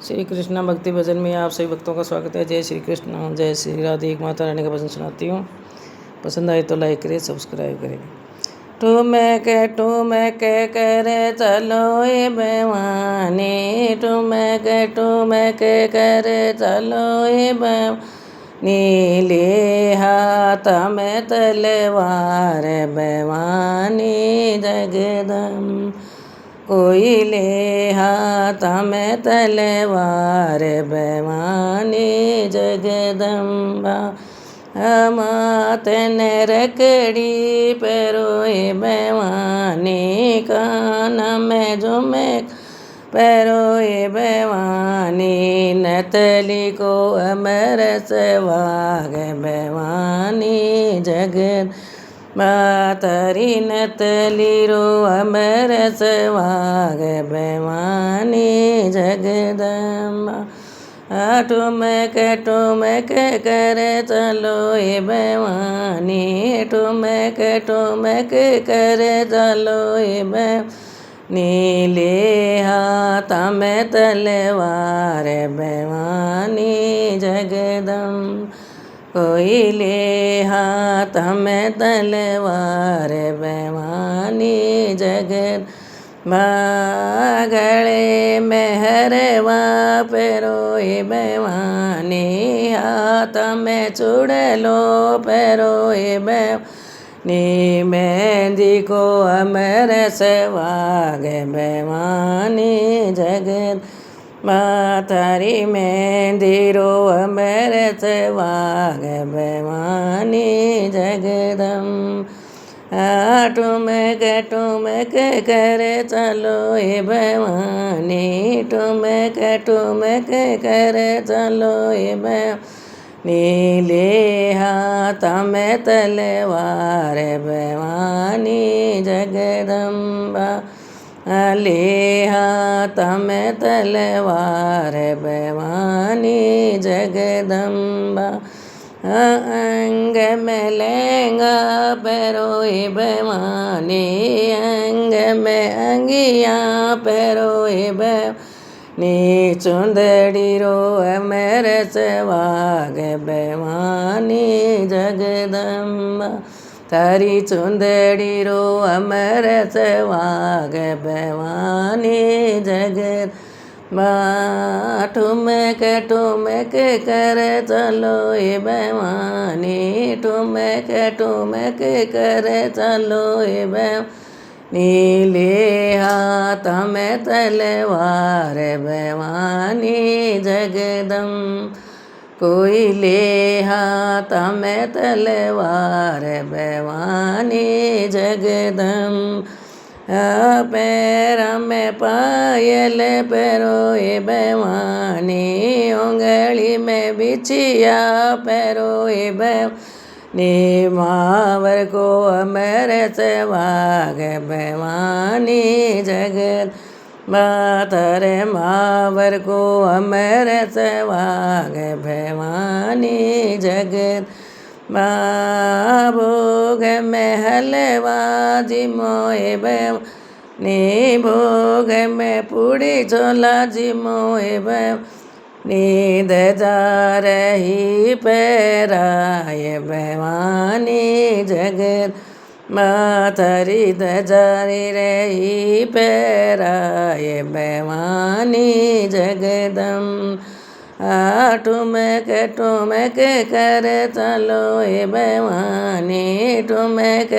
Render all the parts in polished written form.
श्री कृष्णा भक्ति भजन में आप सभी भक्तों का स्वागत है। जय श्री कृष्ण, जय श्री राधे। एक माता रानी का भजन सुनाती हूँ। पसंद आए तो लाइक करें, सब्सक्राइब करें। ठुमक करे चलो ए बेवानी, ठुमक करे चलो ए बेवानी, ले हाथ में तलवार बेवानी जगदम, कोई ले हाथ में तलवार बेवानी जगदम्बा, माथे ने रकड़ी पेरोए बेवानी, कान में झुमे पेरोए बेवानी, नतली को अमर सवाग बेवानी जगद मातरी, नतली रो अमर सवाग बेवानी जगदम्बा, ठुमक करे चलो ए बेवानी, ठुमक करे चलो ए बेवानी, ले हाथ में तलवार बेवानी जगदम्बा, कोई ले हाथ में तलवार बेवानी जगद, गले में हरवा पेरोए बेवानी, हाथ में चुड़लो पेरोए बेवानी, मेहंदी को अमर सवाग बेवानी जगद, मातारी मेहंदी रो अमर सवाग बेवानी जगदम, ठुमक करे चलो ए बेवानी, ठुमक करे चलो ए बेवानी, ले हाथ में तलवार बेवानी जगदम्बा, ले हाथ में तलवार बेवानी जगदम्बा, अंग में लहंगा पेरोए बेवानी, अंग में अंगिया पेरोए बेवानी, चुंदड़ी रो अमर सवाग बेवानी जगदम्बा, तारी चुंदड़ी रो अमर सवाग बेवानी जगद, ठुमक करे चलो ए बेवानी, ठुमक करे चलो ए बेवानी, ले हाथ में तलवार बेवानी जगदम, कोई ले हाथ में तलवार बेवानी जगदम, पैर में पायल पेरोए बेवानी, उंगली में बिछिया पेरोए बेवानी, मावर को अमर सवाग बेवानी जगद, मातर मावर को अमर सवाग बेवानी जगद, भोग में हलवा जिमोए बेवानी, भोग में पूड़ी छोला जिमोए बेवानी, ध्वजा रही पैराए बेवानी जगद, मातरी ध्वजा रही पैराए बेवानी जगदम, ठुमक करे चलो ए बेवानी, ठुमक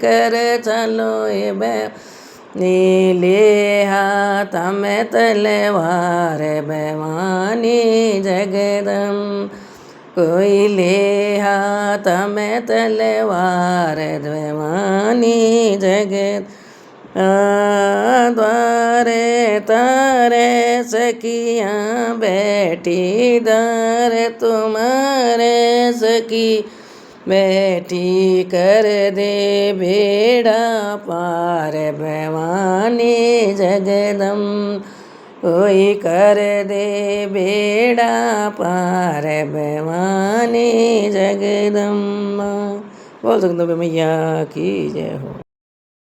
करे चलो ए बेवानी, ले हाथ में तलवार बेवानी जगदम, कोई ले हाथ में तलवार बेवानी जगद, द्वारे तारे सखियाँ बैठी, दार तुम्हारे सखी बैठी, कर दे बेड़ा पार बेवानी जगदम, कोई कर दे बेड़ा पार बेवानी जगदम्बा। बोल सकते मैया की जय हो।